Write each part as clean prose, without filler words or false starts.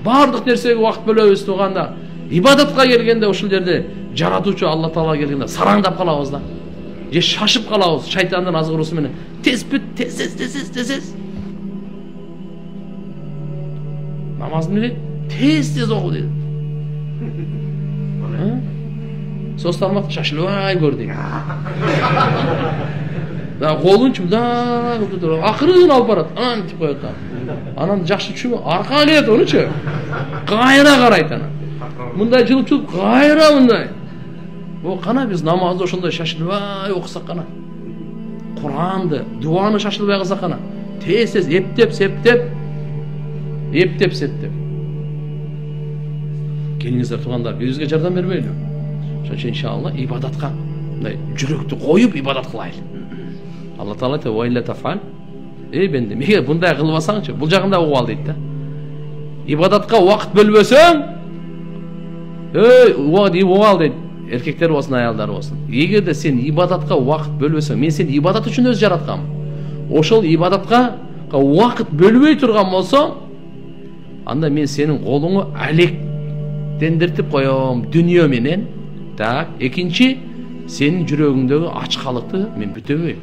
Бардык нерсеге убакыт бөлөбүз тууганда. Ибадатка келгенде ушул жерде жаратуучу Алла Таала келгенде сараңдап калабыз да. Же шашып калабыз шайтандын азгыруусу менен. Тез бүт, тез. Намазды эле тез оку дейт. Состанмак шашылбай көр дейт. Да колунчу да акырын алып барат. Анан тип коет. Анан жакшы түшүнбөй аркага келет онучу. Кайра карайт анан. Мындай жылып кайра мындай. Бу кана биз намазды ошондой шашылбай окусак кана. Куранды, дуаны шашылбай кылсак кана. Тез эптеп, септеп. Келиңиздер туугандар, бизге жардам бербейлби? Ошо иншалла ибадатка мындай жүрөктү коюп ибадат кылайлы. Алла Таала айтат: "Ва илля тафал". Бенде, меге мындай кылбасаңчы, бул жагында угуп ал дейт да. Ибадатка убакыт бөлбөсөң, угуп ал дейт. Эркектер болсун, аялдар болсун. Эгерде сен ибадатка убакыт бөлбөсөң, мен сени ибадат үчүн өзү жараткам. Ошол ибадатка убакыт бөлбөй турган болсоң, анда мен сенин колуңу алектендиртип коем дүнүйө менен. Так, экинчи, сенин жүрөгүңдөгү ачкалыкты мен бүтөбөйм.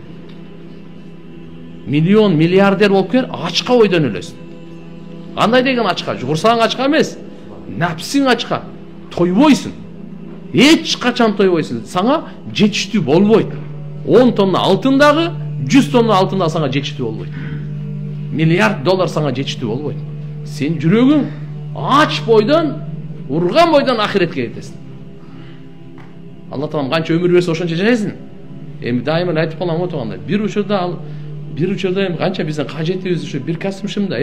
Миллион, миллиардер болуп кел, ачка ойдон өлөсүн. Кандай деген ачка? Жугурсаң ачка эмес, напсиң ачка. Тойбойсуң. Эч качан тойбойсуң. Саңа жетиштүү болбойт. 10 тонна алтындагы 100 тонна алтында саңа жетиштүү болбойт. Миллиард доллар саңа жетиштүү болбойт. Сен жүрөгүң ач бойдон, урган бойдон ахиретке кетесиң. Алла Таалам канча өмүр берсе ошончо жашайсың. Эми дайыма айтып калам отурганда, бир учурда эми канча биздин кажетибиз ушу бир костюмшымда,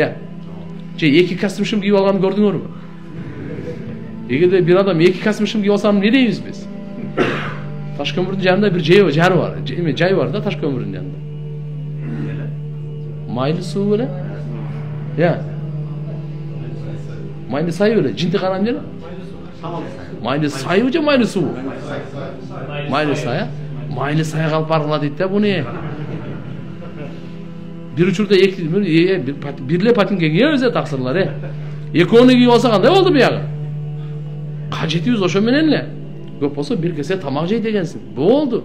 же эки костюмшым кийип алганын көрдүңөрбү? Эгерде бир адам эки костюмшым кийип алса эмне дейбиз биз? Ташкөмүрдүн жанында бир жары бар. Жай бар да Ташкөмүрдүн жанында. Майлы суу беле? Майлы сайы беле? Жинти канан жер? Майлы сайы же майлы суу? Майлы сая? Майлы сая калып баргыла дейт да буну. Бир учурда бирле патинке кийебиз таксырлар. Экөөнү кийип алса кандай болду буягы? Кажетибиз ошо менен эле. Көп болсо бир кесе тамак жей дегенсиң. Болду.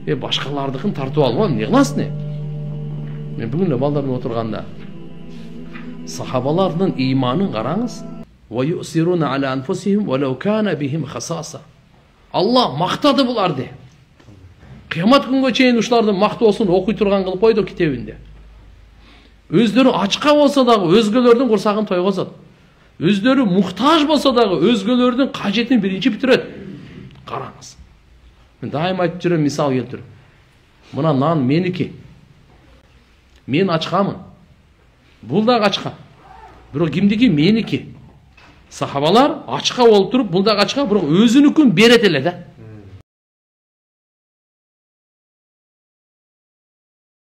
Башкалардыкын тартып алма, эмне кыласың? Мен бүгүн эле балдар менен отурганда сахабалардын ыйманын караңыз. Ва юсируна аля анфусихим ва лау кана бихим хасаса. Алла мактады буларды. Кыямат күнгө чейин ушулардын мактоосун окуй турган кылып койду китебинде. Өздөрү ачка болсо дагы өзгөлөрдүн курсагын тойгозот. Өздөрү муктаж болсо дагы өзгөлөрдүн кажетин биринчи бүтүрөт. Караңыз. Мен дайыма айтып жүрөм, мисал келтирип. Мына нан меники. Мен ачкамын. Бул дагы ачка. Бирок кимдики? Меники. Сахабалар ачка болуп туруп, бул дагы ачка, бирок өзүнүкүн берет эле да.